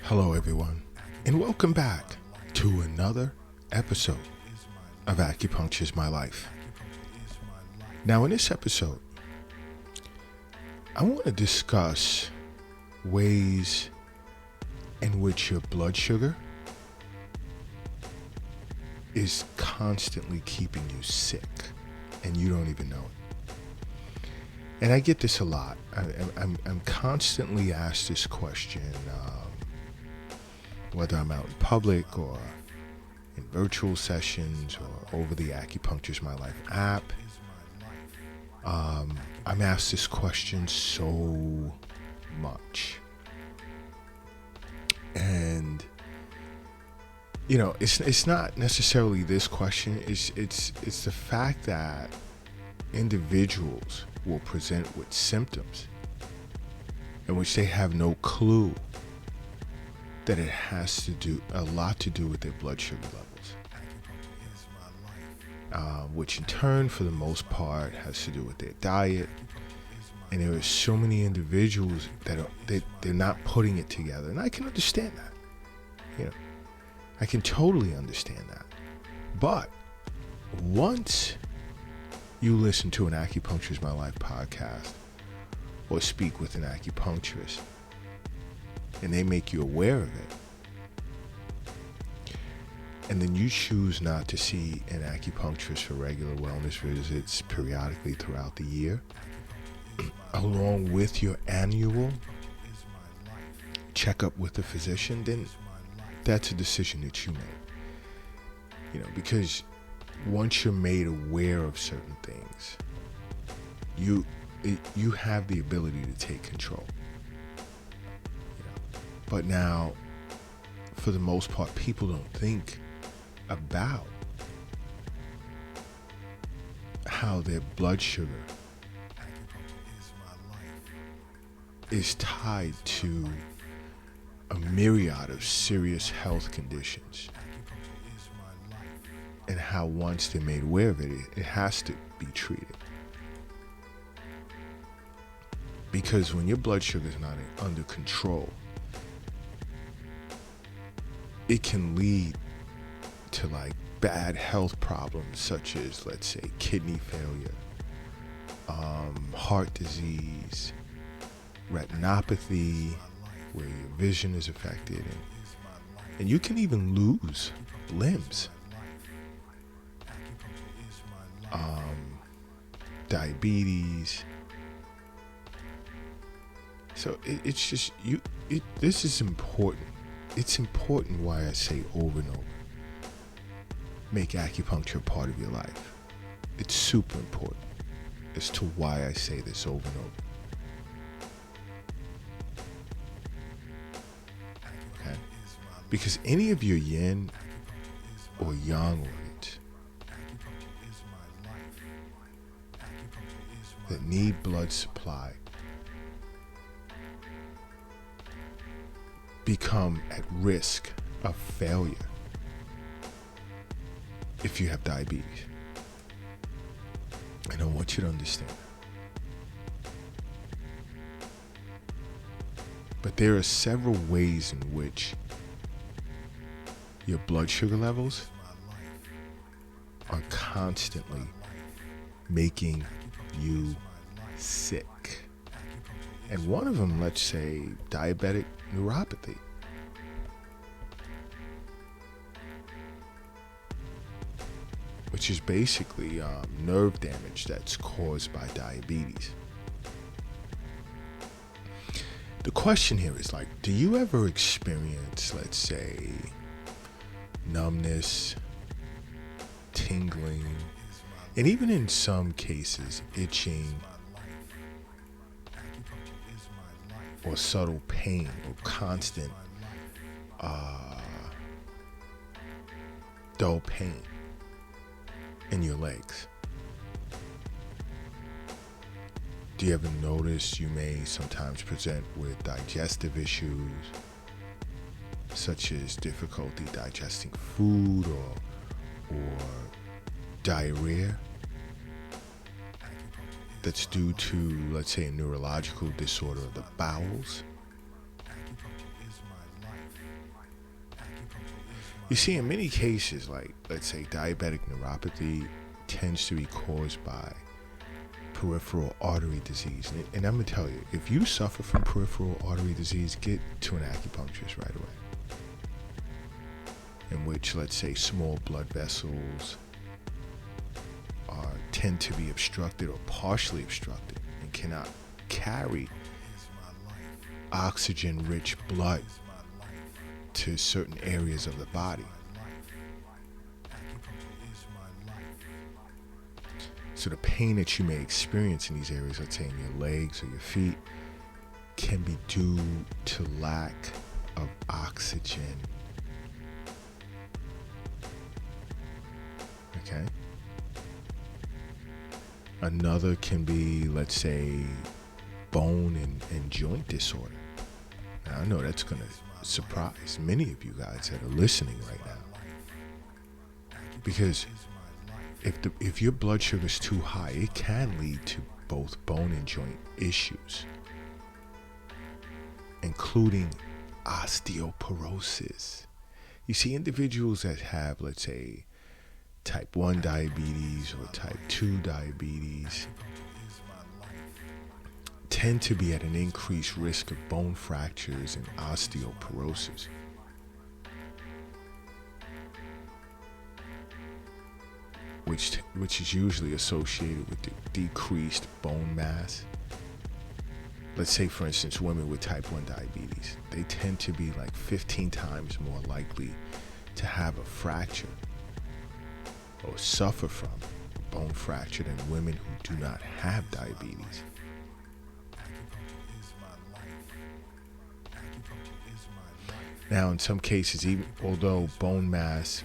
Hello, everyone, and welcome back to another episode of Acupuncture is My Life. Now, in this episode, I want to discuss ways in which your blood sugar is constantly keeping you sick, and you don't even know it. And I get this a lot. I'm constantly asked this question, whether I'm out in public or in virtual sessions or over the Acupuncture is My Life app. I'm asked this question so much. And it's not necessarily this question. It's the fact that individuals will present with symptoms in which they have no clue that it has to do a lot to do with their blood sugar levels, which in turn, for the most part, has to do with their diet. And there are so many individuals that they're not putting it together, and I can understand that. I can totally understand that. But once you listen to an Acupuncture is My Life podcast or speak with an acupuncturist, and they make you aware of it, and then you choose not to see an acupuncturist for regular wellness visits periodically throughout the year, along with your annual checkup with a physician, then that's a decision that you make. Because once you're made aware of certain things, you have the ability to take control. But now, for the most part, people don't think about how their blood sugar is tied to a myriad of serious health conditions, and how once they're made aware of it, it has to be treated. Because when your blood sugar is not under control, it can lead to bad health problems such as, let's say, kidney failure, heart disease, retinopathy, where your vision is affected, and you can even lose limbs. Diabetes. So it's just this is important. It's important why I say over and over, make acupuncture a part of your life. It's super important as to why I say this over and over. Okay? Because any of your yin or yang organs that need blood supply become at risk of failure if you have diabetes. And I want you to understand. But there are several ways in which your blood sugar levels are constantly making you sick. And one of them, let's say, diabetic neuropathy. Which is basically nerve damage that's caused by diabetes. The question here is do you ever experience, let's say, numbness, tingling, and even in some cases, itching, or subtle pain, or constant dull pain in your legs? Do you ever notice you may sometimes present with digestive issues, such as difficulty digesting food or diarrhea? That's due to, let's say, a neurological disorder of the bowels. You see, in many cases, like let's say diabetic neuropathy tends to be caused by peripheral artery disease. And I'm gonna tell you, if you suffer from peripheral artery disease, get to an acupuncturist right away. In which, let's say, small blood vessels tend to be obstructed or partially obstructed and cannot carry oxygen-rich blood to certain areas of the body. So the pain that you may experience in these areas, let's say in your legs or your feet, can be due to lack of oxygen. Okay? Another can be, let's say, bone and joint disorder. Now, I know that's going to surprise many of you guys that are listening right now. Because if your blood sugar is too high, it can lead to both bone and joint issues, including osteoporosis. You see, individuals that have, let's say, type 1 diabetes or type 2 diabetes tend to be at an increased risk of bone fractures and osteoporosis. Which is usually associated with the decreased bone mass. Let's say, for instance, women with type 1 diabetes, they tend to be like 15 times more likely to have a fracture or suffer from a bone fracture than women who do not have diabetes. Now, in some cases, even although bone mass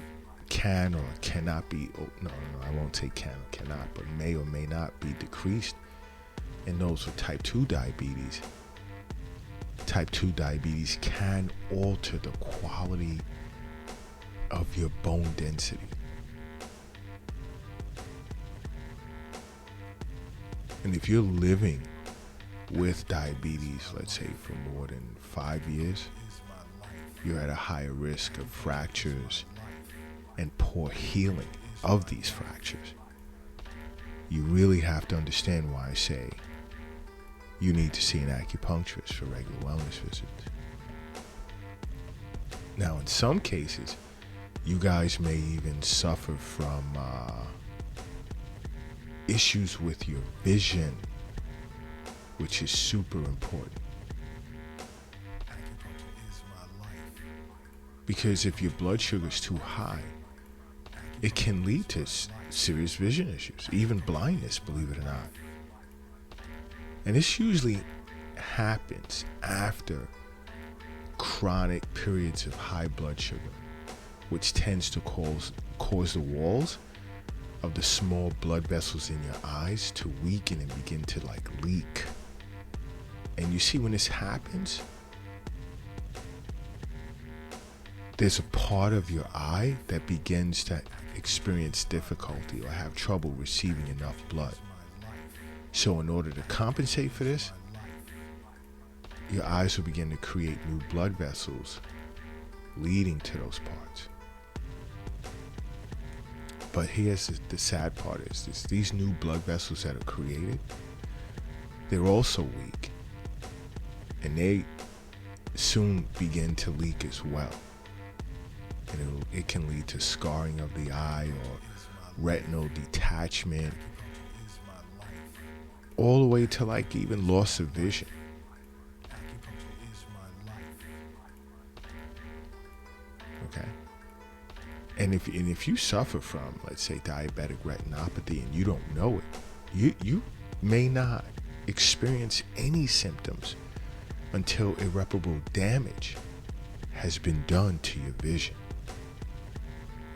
can or cannot be, no, I won't say can or cannot, but may or may not be decreased in those with type 2 diabetes. Type 2 diabetes can alter the quality of your bone density. And if you're living with diabetes, let's say for more than 5 years, you're at a higher risk of fractures and poor healing of these fractures. You really have to understand why I say you need to see an acupuncturist for regular wellness visits. Now, in some cases, you guys may even suffer from issues with your vision, which is super important. Because if your blood sugar is too high, it can lead to serious vision issues, even blindness, believe it or not. And this usually happens after chronic periods of high blood sugar, which tends to cause the walls of the small blood vessels in your eyes to weaken and begin to leak. And you see, when this happens, there's a part of your eye that begins to experience difficulty or have trouble receiving enough blood. So in order to compensate for this, your eyes will begin to create new blood vessels leading to those parts. But here's the sad part is this: these new blood vessels that are created, they're also weak. And they soon begin to leak as well. And it can lead to scarring of the eye or retinal detachment, all the way to even loss of vision. Okay? And if you suffer from, let's say, diabetic retinopathy and you don't know it, you may not experience any symptoms until irreparable damage has been done to your vision.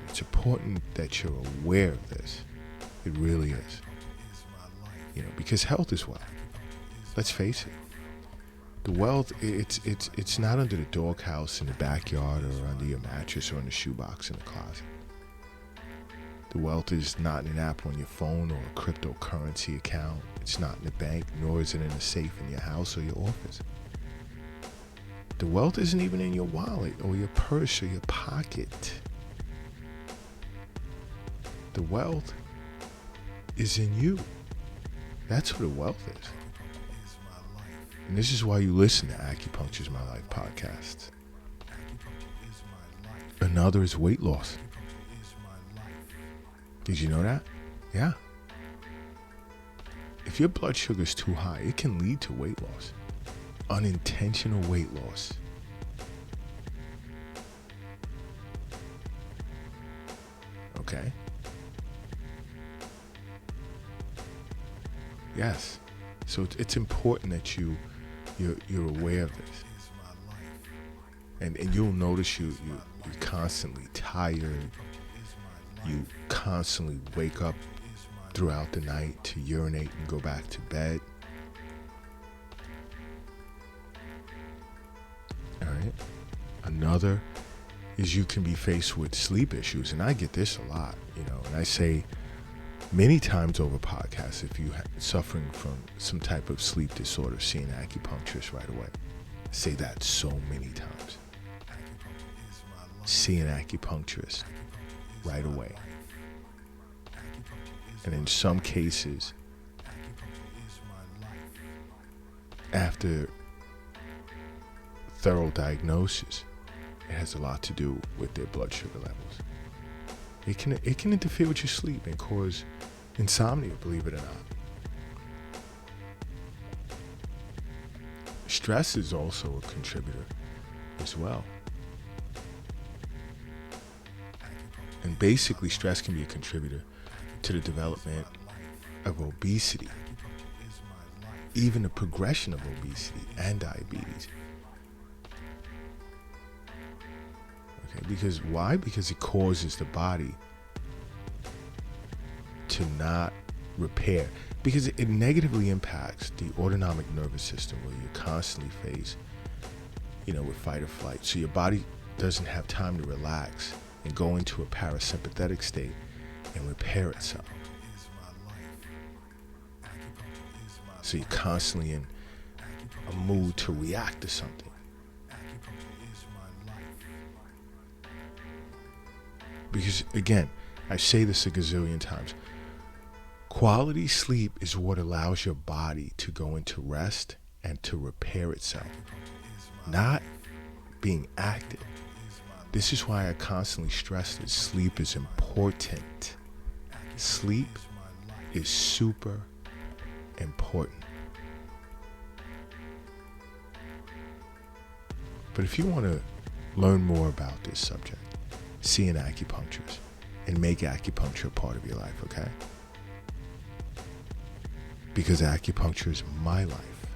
It's important that you're aware of this. It really is. Because health is wealth. Let's face it. The wealth, it's not under the doghouse in the backyard or under your mattress or in the shoebox in the closet. The wealth is not in an app on your phone or a cryptocurrency account. It's not in the bank, nor is it in a safe in your house or your office. The wealth isn't even in your wallet or your purse or your pocket. The wealth is in you. That's what the wealth is. And this is why you listen to Acupuncture is My Life podcasts. Another is weight loss. Did you know that? Yeah. If your blood sugar is too high, it can lead to weight loss. Unintentional weight loss. Okay? Yes. So it's important that you're aware of this. And you'll notice you're constantly tired. You constantly wake up throughout the night to urinate and go back to bed. All right. Another is you can be faced with sleep issues, and I get this a lot, and I say many times over podcasts, if you're suffering from some type of sleep disorder, see an acupuncturist right away. I say that so many times. See an acupuncturist right away. And in some cases, after thorough diagnosis, it has a lot to do with their blood sugar levels. It can interfere with your sleep and cause insomnia, believe it or not. Stress is also a contributor as well. And basically, stress can be a contributor to the development of obesity, even the progression of obesity and diabetes. Okay, because why? Because it causes the body to not repair. Because it negatively impacts the autonomic nervous system, where you're constantly faced, with fight or flight. So your body doesn't have time to relax and go into a parasympathetic state and repair itself. So you're constantly in a mood to react to something. Because again, I say this a gazillion times, quality sleep is what allows your body to go into rest and to repair itself, not being active. This is why I constantly stress that sleep is important. Sleep is super important. But if you want to learn more about this subject, see an acupuncturist and make acupuncture a part of your life, okay? Because acupuncture is my life.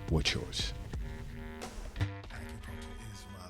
What's yours?